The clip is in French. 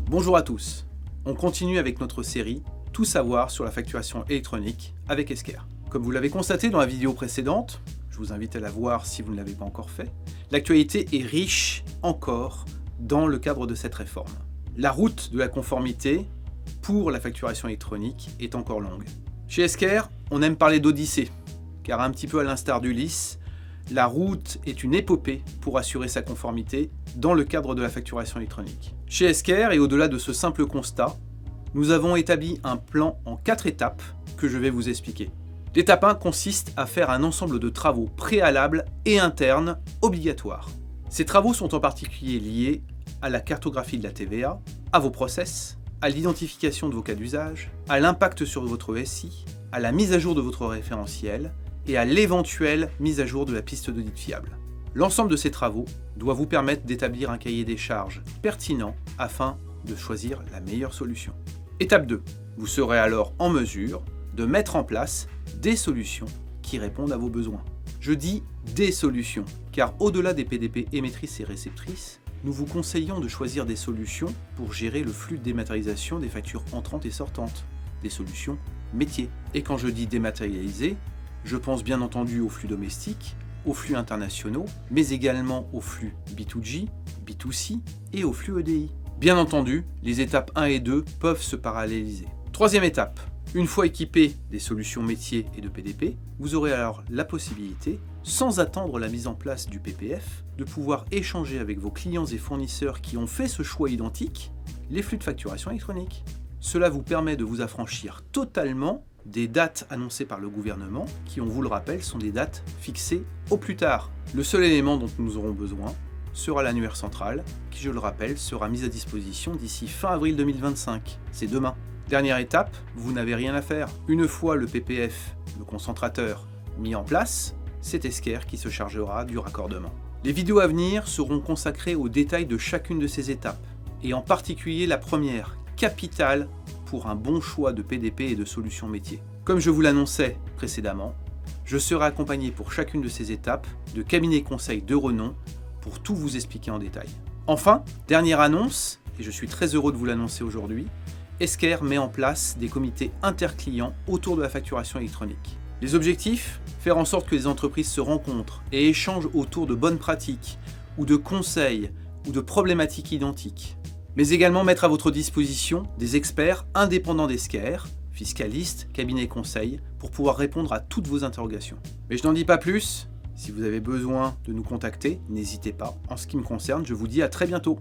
Bonjour à tous, on continue avec notre série Tout savoir sur la facturation électronique avec Esker. Comme vous l'avez constaté dans la vidéo précédente, je vous invite à la voir si vous ne l'avez pas encore fait, l'actualité est riche encore dans le cadre de cette réforme. La route de la conformité pour la facturation électronique est encore longue. Chez Esker, on aime parler d'odyssée, car un petit peu à l'instar d'Ulysse, la route est une épopée pour assurer sa conformité dans le cadre de la facturation électronique. Chez Esker, et au-delà de ce simple constat, nous avons établi un plan en 4 étapes que je vais vous expliquer. L'étape 1 consiste à faire un ensemble de travaux préalables et internes obligatoires. Ces travaux sont en particulier liés à la cartographie de la TVA, à vos process, à l'identification de vos cas d'usage, à l'impact sur votre SI, à la mise à jour de votre référentiel et à l'éventuelle mise à jour de la piste d'audit fiable. L'ensemble de ces travaux doit vous permettre d'établir un cahier des charges pertinent afin de choisir la meilleure solution. Étape 2. Vous serez alors en mesure de mettre en place des solutions qui répondent à vos besoins. Je dis des solutions, car au-delà des PDP émettrices et réceptrices, nous vous conseillons de choisir des solutions pour gérer le flux de dématérialisation des factures entrantes et sortantes, des solutions métiers. Et quand je dis dématérialisé, je pense bien entendu aux flux domestiques, aux flux internationaux, mais également aux flux B2G, B2C et aux flux EDI. Bien entendu, les étapes 1 et 2 peuvent se paralléliser. Troisième étape, une fois équipé des solutions métiers et de PDP, vous aurez alors la possibilité, sans attendre la mise en place du PPF, de pouvoir échanger avec vos clients et fournisseurs qui ont fait ce choix identique, les flux de facturation électronique. Cela vous permet de vous affranchir totalement des dates annoncées par le gouvernement, qui, on vous le rappelle, sont des dates fixées au plus tard. Le seul élément dont nous aurons besoin sera l'annuaire central, qui, je le rappelle, sera mis à disposition d'ici fin avril 2025. C'est demain. Dernière étape, vous n'avez rien à faire. Une fois le PPF, le concentrateur, mis en place, c'est Esker qui se chargera du raccordement. Les vidéos à venir seront consacrées aux détails de chacune de ces étapes, et en particulier la première, capitale pour un bon choix de PDP et de solutions métiers. Comme je vous l'annonçais précédemment, je serai accompagné pour chacune de ces étapes de cabinets conseils de renom pour tout vous expliquer en détail. Enfin, dernière annonce, et je suis très heureux de vous l'annoncer aujourd'hui, Esker met en place des comités interclients autour de la facturation électronique. Les objectifs ? Faire en sorte que les entreprises se rencontrent et échangent autour de bonnes pratiques, ou de conseils, ou de problématiques identiques. Mais également mettre à votre disposition des experts indépendants d'Esker, fiscalistes, cabinets conseils, pour pouvoir répondre à toutes vos interrogations. Mais je n'en dis pas plus, si vous avez besoin de nous contacter, n'hésitez pas. En ce qui me concerne, je vous dis à très bientôt.